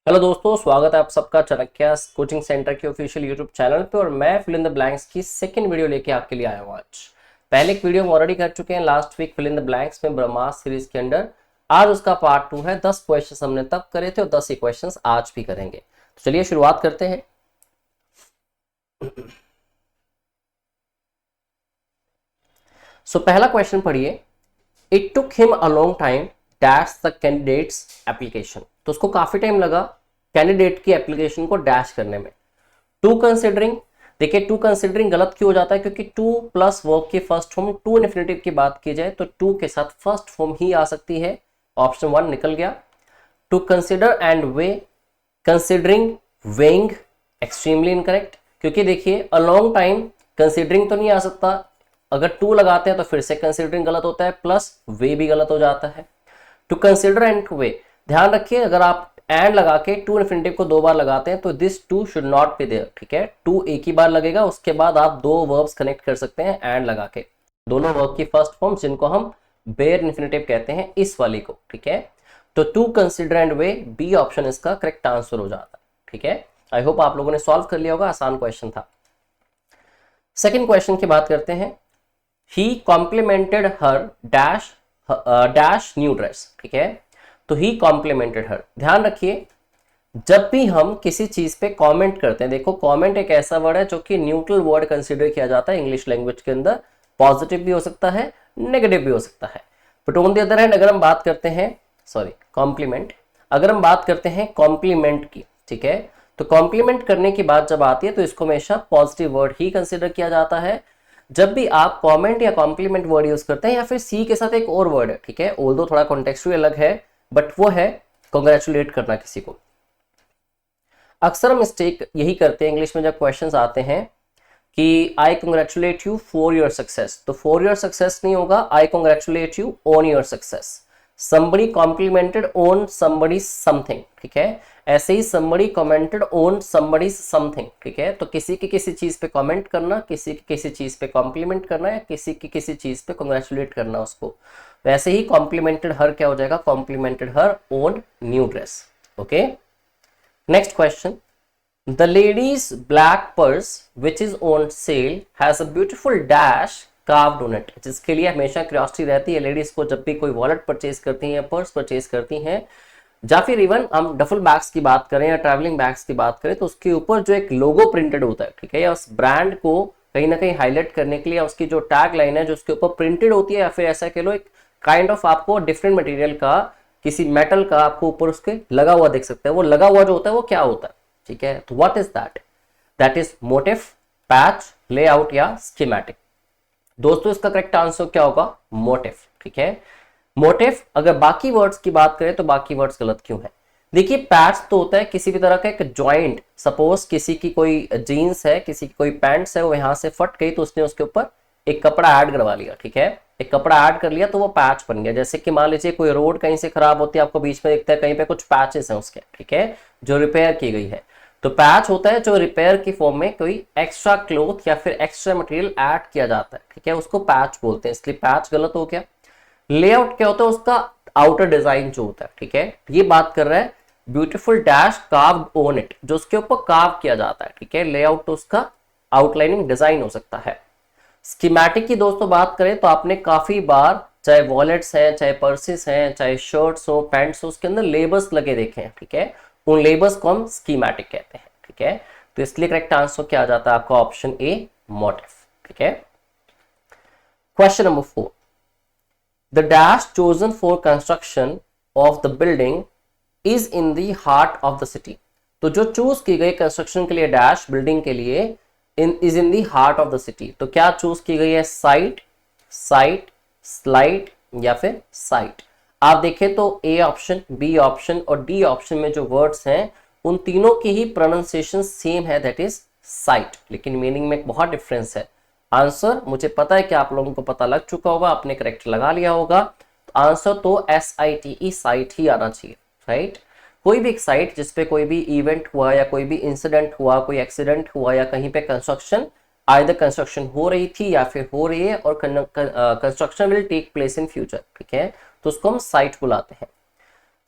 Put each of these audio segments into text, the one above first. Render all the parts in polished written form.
Hello दोस्तों, स्वागत है आप सबका चाणक्य कोचिंग सेंटर के ऑफिशियल यूट्यूब चैनल पे। और मैं फिल इन द ब्लैंक्स की सेकंड वीडियो लेके आपके लिए आया हूँ आज। पहले एक वीडियो हम ऑलरेडी कर चुके हैं last week fill in the blanks में ब्रह्मास्त्र सीरीज के अंडर। आज उसका पार्ट 2 है। 10 क्वेश्चंस हमने तब करे थे और 10 ही क्वेश्चंस आज भी करेंगे। तो चलिए शुरुआत करते हैं। पहला क्वेश्चन पढ़िए। It took him a long time dash the candidates application. तो उसको काफी टाइम लगा कैंडिडेट की एप्लीकेशन को डैश करने में। टू कंसिडरिंग, देखिए टू कंसिडरिंग गलत क्यों हो जाता है, क्योंकि टू प्लस वर्ब की फर्स्ट फॉर्म टू इन्फिनेटिव की बात की जाए तो टू के साथ फर्स्ट फॉर्म ही आ सकती है। ऑप्शन 1 निकल गया। To consider and weigh, considering, weighing, extremely incorrect. क्योंकि देखिए अ लॉन्ग टाइम कंसिडरिंग तो नहीं आ सकता, अगर टू लगाते हैं तो फिर से कंसिडरिंग गलत होता है, प्लस वे भी गलत हो जाता है। To consider and to weigh, ध्यान रखिए अगर आप एंड लगा के टू इन्फिनेटिव को 2 बार लगाते हैं तो this to should not be there. ठीक है, टू एक ही बार लगेगा, उसके बाद आप 2 वर्ब्स कनेक्ट कर सकते हैं एंड लगा के, दोनों वर्ब की फर्स्ट फॉर्म जिनको हम बेयर इन्फिनेटिव कहते हैं, इस वाली को। ठीक है, तो to consider and weigh, B option इसका करेक्ट आंसर हो जाता है। ठीक है, आई होप आप लोगों ने सॉल्व कर लिया होगा, आसान क्वेश्चन था। सेकेंड क्वेश्चन की बात करते हैं। ही कॉम्प्लीमेंटेड हर डैश डैश न्यू ड्रेस। ठीक है, तो ही कॉम्प्लीमेंटेड हर, ध्यान रखिए जब भी हम किसी चीज पे कमेंट करते हैं, देखो कमेंट एक ऐसा वर्ड है जो कि न्यूट्रल वर्ड कंसीडर किया जाता है इंग्लिश लैंग्वेज के अंदर। पॉजिटिव भी हो सकता है, नेगेटिव भी हो सकता है। But on the other hand अगर हम बात करते हैं कॉम्प्लीमेंट, अगर हम बात करते हैं कॉम्प्लीमेंट की, ठीक है, तो कॉम्प्लीमेंट करने की बात जब आती है तो इसको हमेशा पॉजिटिव वर्ड ही कंसिडर किया जाता है। जब भी आप कमेंट या कॉम्प्लीमेंट वर्ड यूज करते हैं, या फिर सी के साथ एक और वर्ड है, ठीक है, ऑल्दो थोड़ा कॉन्टेक्स्चुअल अलग है, बट वो है कॉन्ग्रेचुलेट करना किसी को। अक्सर हम मिस्टेक यही करते हैं इंग्लिश में जब क्वेश्चंस आते हैं कि I congratulate you for your success, तो फॉर योर सक्सेस नहीं होगा, I congratulate you on your success. somebody complimented on somebody's something, ठीक है, ऐसे ही somebody commented on somebody's something। ठीक है, तो किसी की किसी चीज पे कमेंट करना, किसी की किसी चीज पे कॉम्प्लीमेंट करना, या किसी की किसी चीज पे कॉन्ग्रेचुलेट करना उसको, वैसे ही कॉम्प्लीमेंटेड हर क्या हो जाएगा, complimented her on new dress. Okay, next question. The lady's black purse which is on sale has a beautiful dash carved on it, जिसके लिए हमेशा क्यूरियोसिटी रहती है लेडीज को जब भी कोई वॉलेट परचेज करती हैं या पर्स परचेज करती हैं, या फिर इवन हम डफल बैग्स की बात करें या ट्रैवलिंग बैग्स की बात करें, तो उसके ऊपर जो एक लोगो प्रिंटेड होता है, ठीक है, या उस ब्रांड को कहीं ना कहीं हाईलाइट करने के लिए उसकी जो टैग लाइन है जो उसके ऊपर प्रिंटेड होती है, या फिर ऐसा कह लो एक काइंड ऑफ आपको डिफरेंट मटेरियल का, किसी मेटल का आपको ऊपर उसके लगा हुआ देख सकते हैं। वो लगा हुआ जो होता है वो क्या होता है, ठीक है, तो what is that? That is motive, patch, layout या स्कीमेटिक। दोस्तों इसका करेक्ट आंसर क्या होगा? मोटिव। ठीक है, मोटिव। अगर बाकी वर्ड्स की बात करें तो बाकी वर्ड्स गलत क्यों है? देखिए पैच तो होता है किसी भी तरह का एक जॉइंट, सपोज किसी की कोई जीन्स है, किसी की कोई पैंट्स है, वो यहां से फट गई तो उसने उसके ऊपर एक कपड़ा ऐड करवा लिया, ठीक है, एक कपड़ा ऐड कर लिया तो वो पैच बन गया। जैसे कि मान लीजिए कोई रोड कहीं से खराब होती है, आपको बीच में दिखता है कहीं पे कुछ पैचेस हैं उसके, ठीक है, जो रिपेयर की गई है, तो पैच होता है जो रिपेयर की फॉर्म में कोई एक्स्ट्रा क्लोथ या फिर एक्स्ट्रा मटेरियल ऐड किया जाता है, ठीक है, उसको पैच बोलते हैं, इसलिए पैच गलत हो गया। लेआउट क्या होता है? उसका आउटर डिजाइन जो होता है, ठीक है, ये बात कर रहा है beautiful dash carved on it, जो उसके ऊपर कार्व किया जाता है, ठीक है, लेआउट तो उसका आउटलाइनिंग डिजाइन हो सकता है। स्कीमेटिक की दोस्तों बात करें तो आपने काफी बार चाहे वॉलेट्स हैं, चाहे पर्सेस हैं, चाहे शर्ट्स हो, पैंट्स हो, उसके अंदर लेबल्स लगे देखे हैं, ठीक है, उन लेबल्स को हम स्कीमेटिक कहते हैं। ठीक है, तो इसलिए करेक्ट आंसर क्या आ जाता है आपका? Option A, motive. ठीक है, question number 4। The dash chosen for construction of the building is in the heart of the city. तो जो चूज की गई कंस्ट्रक्शन के लिए डैश बिल्डिंग के लिए is in the heart of the city, तो क्या चूज की गई है? साइट, साइट, स्लाइड या फिर साइट। आप देखें तो ए ऑप्शन, बी ऑप्शन और डी ऑप्शन में जो वर्ड्स हैं उन तीनों की ही प्रोनाउंसिएशन सेम है, दैट इज साइट, लेकिन मीनिंग में बहुत डिफरेंस है। आंसर मुझे पता है कि आप लोगों को पता लग चुका होगा, आपने करेक्ट लगा लिया होगा, तो आंसर तो SITE, साइट ही आना चाहिए, राइट। कोई भी एक साइट जिसपे कोई भी इवेंट हुआ या कोई भी इंसिडेंट हुआ, कोई एक्सीडेंट हुआ या कहीं पे कंस्ट्रक्शन, आइदर कंस्ट्रक्शन हो रही थी या फिर हो रही है और construction will take place in future, ठीक है, तो उसको हम साइट बुलाते हैं।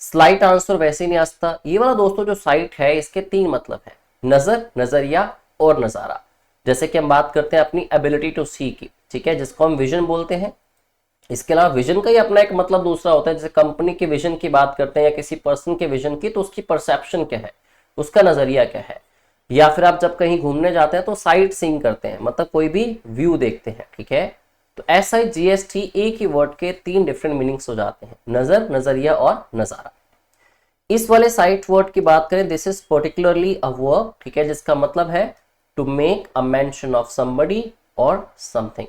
स्लाइट आंसर वैसे नहीं आ सकता। ये वाला दोस्तों जो साइट है इसके 3 मतलब है, नजर, नजरिया और नजारा। जैसे कि हम बात करते हैं अपनी एबिलिटी टू सी की, ठीक है, जिसको हम विजन बोलते हैं। इसके अलावा विजन का ही अपना एक मतलब दूसरा होता है, जैसे कंपनी के विजन की बात करते हैं या किसी पर्सन के विजन की, तो उसकी परसेप्शन क्या है, उसका नजरिया क्या है। या फिर आप जब कहीं घूमने जाते हैं तो साइट सीइंग करते हैं, मतलब कोई भी व्यू देखते हैं, ठीक है। तो SIGST एक ही वर्ड के 3 डिफरेंट मीनिंग्स हो जाते हैं, नजर, नजरिया और नजारा। इस वाले साइट वर्ड की बात करें, this is particularly a verb, ठीक है, जिसका मतलब है to make a mention of somebody और समथिंग,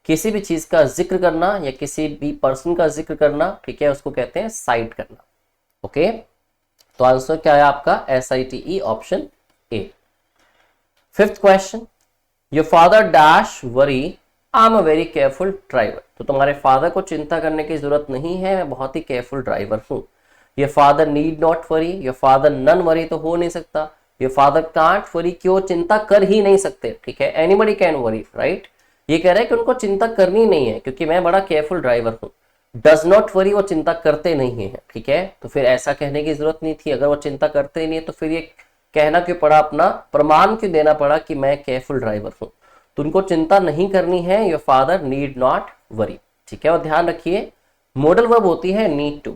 किसी भी चीज का जिक्र करना या किसी भी पर्सन का जिक्र करना, ठीक है, उसको कहते हैं साइट करना। ओके, तो आंसर क्या है आपका SITE option A. 5th question, your father dash worry I am a very careful driver. तो तुम्हारे फादर को चिंता करने की जरूरत नहीं है, मैं बहुत ही केयरफुल ड्राइवर हूं। Your father need not worry, your father none worry तो हो नहीं सकता। योर फादर कांट वरी, क्यों चिंता कर ही नहीं सकते, ठीक है, एनीबडी कैन वरी, राइट। ये कह रहे हैं कि उनको चिंता करनी नहीं है क्योंकि मैं बड़ा केयरफुल ड्राइवर हूं। डज नॉट वरी, वो चिंता करते नहीं है, ठीक है, तो फिर ऐसा कहने की जरूरत नहीं थी। अगर वो चिंता करते ही नहीं है तो फिर ये कहना क्यों पड़ा, अपना प्रमाण क्यों देना पड़ा कि मैं केयरफुल ड्राइवर हूं। तो उनको चिंता नहीं करनी है, your father need not worry, ठीक है। और ध्यान रखिए मॉडल वर्ब होती है नीड टू,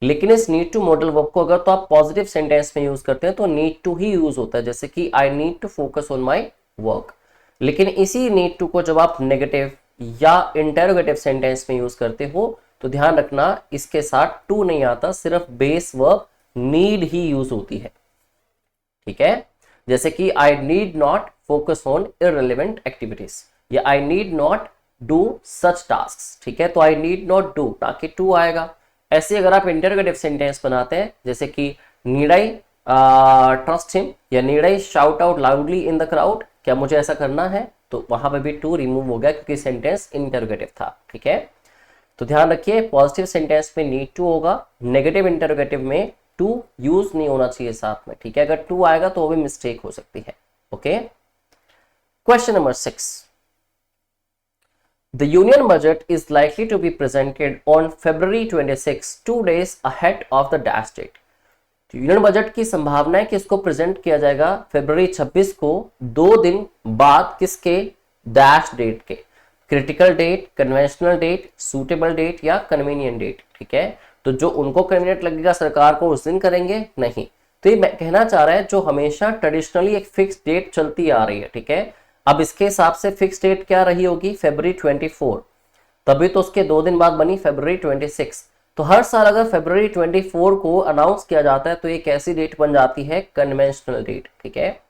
लेकिन इस नीड टू मॉडल वर्ब को अगर तो आप पॉजिटिव सेंटेंस में यूज करते हैं तो नीड टू ही यूज होता है, जैसे कि I need to focus on my work. लेकिन इसी नीड टू को जब आप नेगेटिव या इंटेरोगेटिव सेंटेंस में यूज करते हो तो ध्यान रखना इसके साथ टू नहीं आता, सिर्फ बेस वर्ब नीड ही यूज होती है, ठीक है। जैसे कि I need not focus on irrelevant activities या I need not do such task, ठीक है, तो आई नीड नॉट डू ताकि टू आएगा। ऐसे अगर आप इंटरोगेटिव सेंटेंस बनाते हैं जैसे कि नीड आई ट्रस्ट हिम या need I shout out loudly in the crowd, क्या मुझे ऐसा करना है, तो वहां पे भी टू रिमूव हो गया क्योंकि सेंटेंस इंटरोगेटिव था, ठीक है। तो ध्यान रखिए पॉजिटिव सेंटेंस में नीड टू होगा, नेगेटिव इंटरोगेटिव में टू यूज नहीं होना चाहिए साथ में, ठीक है। अगर टू आएगा तो वो भी मिस्टेक हो सकती है। Okay, question number 6, The union budget is likely to be presented on February 26, 2 days ahead of the dash date. तो यूनियन बजट की संभावना है कि इसको प्रेजेंट किया जाएगा फरवरी 26 को 2 दिन बाद, किसके, डैश डेट के। Critical date, conventional date, suitable date या कन्वीनियंट डेट, ठीक है। तो जो उनको कन्वीनियंट लगेगा सरकार को उस दिन करेंगे, नहीं। तो ये मैं कहना चाह रहा है जो हमेशा ट्रेडिशनली एक फिक्स डेट चलती आ रही है, ठीक है। अब इसके हिसाब से फिक्स डेट क्या रही होगी, फरवरी 24, तभी तो उसके 2 दिन बाद बनी फरवरी 26। तो हर साल अगर फरवरी 24 को अनाउंस किया जाता है तो एक ऐसी डेट बन जाती है कन्वेंशनल डेट, ठीक है।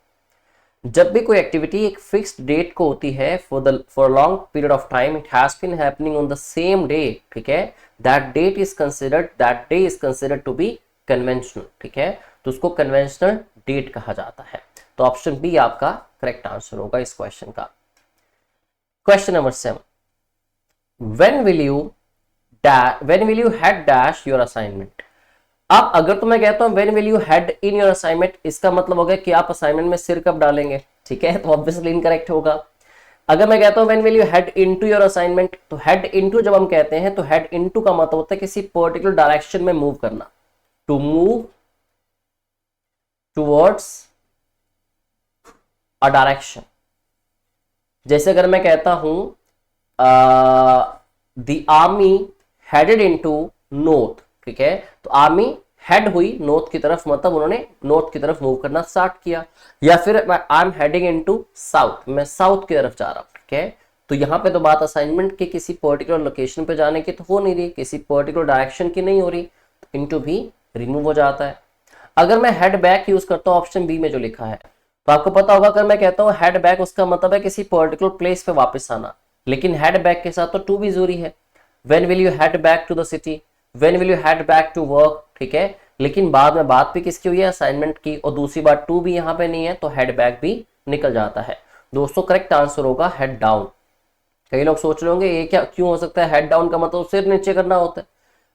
जब भी कोई एक्टिविटी एक फिक्स्ड डेट को होती है for long period of time, it has been happening on the same day, ठीक है, that day is considered to be conventional, ठीक है। तो उसको कन्वेंशनल डेट कहा जाता है। तो ऑप्शन बी आपका करेक्ट आंसर होगा इस क्वेश्चन का। Question number 7, when will you had dash your assignment। अब अगर तो मैं कहता हूं when will you had in your assignment, इसका मतलब हो गया कि आप असाइनमेंट में सिर कब डालेंगे, ठीक है, तो ऑब्वियसली इनकरेक्ट होगा। अगर मैं कहता हूं when will you head into your assignment, तो head into जब हम कहते हैं तो head into का मतलब होता है किसी पर्टिकुलर डायरेक्शन में मूव करना, to move towards a direction। जैसे अगर मैं कहता हूं the army headed into north, ठीक है, तो आर्मी हेड हुई नॉर्थ की तरफ, मतलब उन्होंने नॉर्थ की तरफ मूव करना स्टार्ट किया। या फिर I am heading into south, मैं साउथ की तरफ जा रहा हूं, ठीक है। तो यहाँ पे तो बात असाइनमेंट के किसी पर्टिकुलर लोकेशन पे जाने की तो हो नहीं रही, किसी पर्टिकुलर डायरेक्शन की नहीं हो रही, तो इनटू भी रिमूव हो जाता है। अगर मैं हेड बैक यूज करता हूँ ऑप्शन बी में जो लिखा है, तो आपको पता होगा अगर मैं कहता हूँ हेड बैक, उसका मतलब है किसी पर्टिकुलर प्लेस पे वापस आना, लेकिन हेड बैक के साथ तो टू भी जरूरी है। When will you head back to the city, when will you head back to work, ठीक है। लेकिन बाद में बात भी किसकी हुई है, असाइनमेंट की, और दूसरी बात टू भी यहाँ पे नहीं है, तो हेड बैक भी निकल जाता है। दोस्तों करेक्ट आंसर होगा हेड डाउन। कई लोग सोच रहे होंगे ये क्या क्यों हो सकता है, हेड डाउन का मतलब सिर नीचे करना होता है।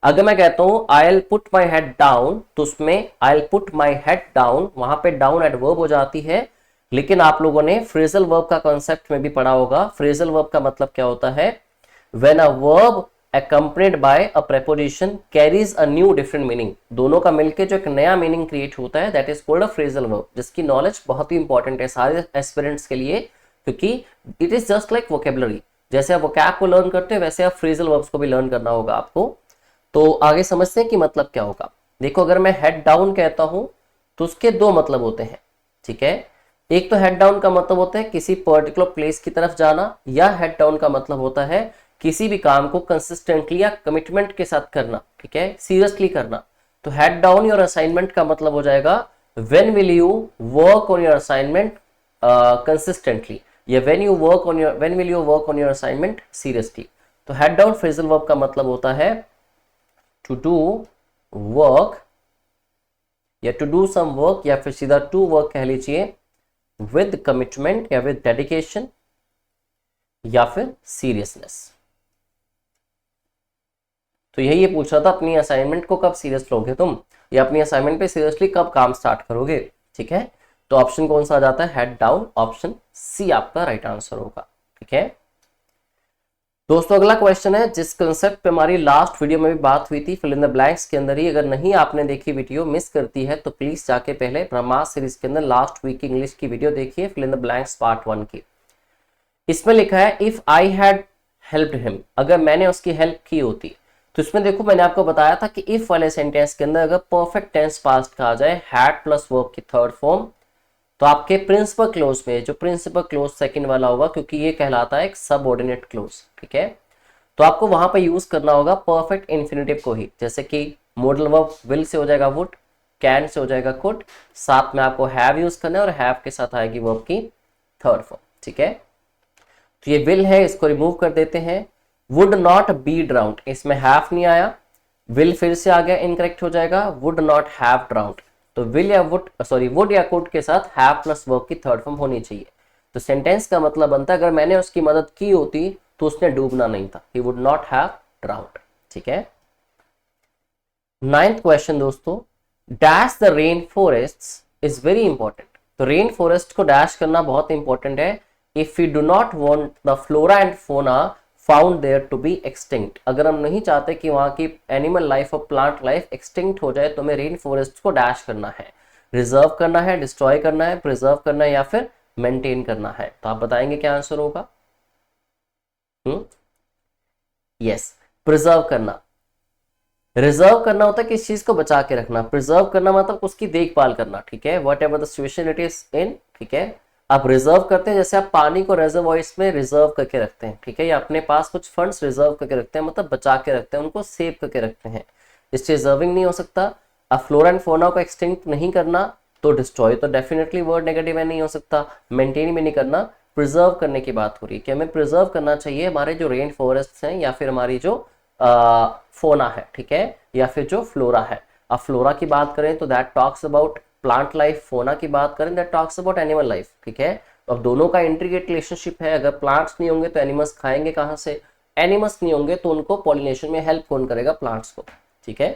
अगर मैं कहता हूं I will put my head down, तो उसमें I will put my head down, वहां पे डाउन एडवर्ब हो जाती है। लेकिन आप लोगों ने फ्रेजल वर्ब का कॉन्सेप्ट में भी पढ़ा होगा। फ्रेजल वर्ब का मतलब क्या होता है, when a verb accompanied by a preposition carries a new different meaning, दोनों का मिलके जो एक नया मीनिंग क्रिएट होता है, that is called a phrasal verb, जिसकी नॉलेज बहुत ही इंपॉर्टेंट है सारे एस्पिरेंट्स के लिए, क्योंकि it is just like vocabulary. जैसे आप वोकैब को लर्न करते हो वैसे आप फ्रेजल वर्ब्स को भी लर्न करना होगा आपको। तो आगे समझते हैं कि मतलब क्या होगा। देखो, अगर मैं हेड डाउन कहता हूं तो उसके दो मतलब होते हैं, ठीक है। एक तो हेड डाउन का मतलब होता है किसी पर्टिकुलर प्लेस की तरफ जाना, या हेड डाउन का मतलब होता है किसी भी काम को कंसिस्टेंटली या कमिटमेंट के साथ करना, ठीक है, सीरियसली करना। तो हेड डाउन योर असाइनमेंट का मतलब हो जाएगा when will you work on your assignment consistently, या when will you work on your assignment seriously. तो हेड डाउन फ्रेजल वर्ब का मतलब होता है टू डू वर्क, या टू डू सम वर्क, या फिर सीधा टू वर्क कह लीजिए, विद कमिटमेंट या विद डेडिकेशन या फिर सीरियसनेस। तो यही ये पूछ रहा था, अपनी असाइनमेंट को कब सीरियस लोगे तुम, या अपनी असाइनमेंट पे सीरियसली कब काम स्टार्ट करोगे, ठीक है। तो ऑप्शन कौन सा आ जाता है, हेड डाउन, ऑप्शन सी आपका राइट आंसर होगा, ठीक है। दोस्तों अगला क्वेश्चन है जिस कंसेप्ट पे हमारी लास्ट वीडियो में भी बात हुई थी, फिल इन द ब्लैंक्स के अंदर ही। अगर नहीं आपने देखी वीडियो, मिस करती है, तो प्लीज जाके पहले ब्रह्मास्त्र सीरीज के अंदर लास्ट वीक की इंग्लिश की वीडियो देखिए, fill in the blanks part 1 की। इसमें लिखा है if I had helped him, अगर मैंने उसकी हेल्प की होती। तो इसमें देखो, मैंने आपको बताया था कि इफ वाले सेंटेंस के अंदर अगर परफेक्ट टेंस पास्ट का आ जाए हैड प्लस वर्ब की थर्ड फॉर्म, तो आपके प्रिंसिपल क्लोज में जो प्रिंसिपल क्लोज सेकंड वाला होगा, क्योंकि ये कहलाता है एक सबऑर्डिनेट क्लोज, ठीक है। तो आपको वहां पर यूज करना होगा परफेक्ट इंफिनिटिव को ही, जैसे कि मॉडल वर्ब विल से हो जाएगा वुड, कैन से हो जाएगा कुड, साथ में आपको हैव यूज करना है और हैव के साथ आएगी वर्ब की थर्ड फॉर्म, ठीक है। तो ये विल है, इसको रिमूव कर देते हैं। वुड नॉट बी ड्राउंड, इसमें हैव नहीं आया, विल फिर से आ गया, इनकरेक्ट हो जाएगा, वुड नॉट हैव ड्राउंड। तो विल या वुड या कुड के साथ हैव प्लस वर्ब की थर्ड फॉर्म होनी चाहिए। तो सेंटेंस का मतलब बनता है अगर मैंने उसकी मदद की होती तो उसने डूबना नहीं था, he would not have drowned, ठीक है। 9th क्वेश्चन दोस्तों, dash the rain forest is very important. तो रेन फॉरेस्ट को डैश करना बहुत इंपॉर्टेंट है। If you do not want the flora and fauna found there to be extinct, अगर हम नहीं चाहते कि वहां की एनिमल लाइफ और प्लांट लाइफ एक्सटिंक्ट हो जाए, तो हमें रेन फॉरेस्ट को डैश करना है, रिजर्व करना है, डिस्ट्रॉय करना है, प्रिजर्व करना है, या फिर मेंटेन करना है। तो आप बताएंगे क्या आंसर होगा। यस, प्रिजर्व करना। रिजर्व करना होता है किस चीज को बचा के रखना, प्रिजर्व करना मतलब उसकी देखभाल करना, ठीक है, what ever the situation it is in, ठीक है। आप रिजर्व करते हैं, जैसे आप पानी को रिजर्वॉयर्स में रिजर्व करके रखते हैं, ठीक है, या अपने पास कुछ फंड्स रिजर्व करके रखते हैं, मतलब बचा के रखते हैं, उनको सेव करके रखते हैं। इससे रिजर्विंग नहीं हो सकता। अब फ्लोरा एंड फौना को एक्सटिंक्ट नहीं करना, तो डिस्ट्रॉय तो डेफिनेटली वर्ड नेगेटिव है, नहीं हो सकता। मेंटेन भी नहीं करना, प्रिजर्व करने की बात हो रही है कि हमें प्रिजर्व करना चाहिए हमारे जो रेन फॉरेस्ट हैं, या फिर हमारी जो फोना है, ठीक है, या फिर जो फ्लोरा है। अब फ्लोरा की बात करें तो that talks about plant life, फोना की बात करें that talks about animal life, ठीक है। अब दोनों का इंट्रीगेट रिलेशनशिप है। अगर प्लांट्स नहीं होंगे तो एनिमल्स खाएंगे कहां से, एनिमल्स नहीं होंगे तो उनको पॉलिनेशन में हेल्प कौन करेगा, प्लांट्स को, ठीक है।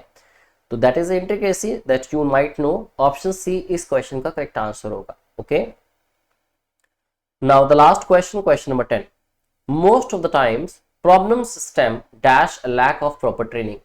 तो that is intricacy that you might know. Option C इस क्वेश्चन का करेक्ट आंसर होगा, okay. Now the last question, question number 10, most of the times problems stem dash a lack of proper training.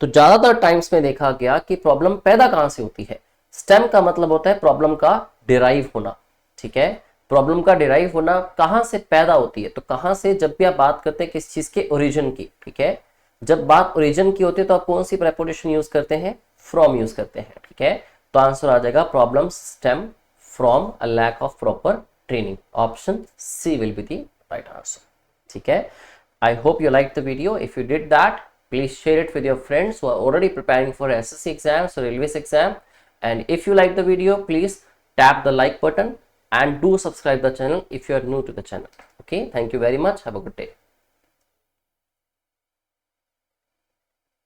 तो ज्यादातर टाइम्स में देखा गया कि प्रॉब्लम पैदा कहां से होती है। स्टेम का मतलब होता है प्रॉब्लम का डिराइव होना, ठीक है। प्रॉब्लम का डिराइव होना कहां से पैदा होती है, तो कहां से, जब भी आप बात करते हैं किस चीज के ओरिजिन की, ठीक है, जब बात ओरिजिन की होती है तो आप कौन सी प्रेपोजिशन यूज करते हैं, फ्रॉम यूज करते हैं, ठीक है। तो आंसर आ जाएगा problem stem from a lack of proper training. Option C will be the right answer, ठीक है। I hope you liked the video. If you did that, please share it with your friends who are already preparing for SSC exams or railways exam. And if you like the video, please tap the like button and do subscribe the channel if you are new to the channel. Okay, thank you very much. Have a good day.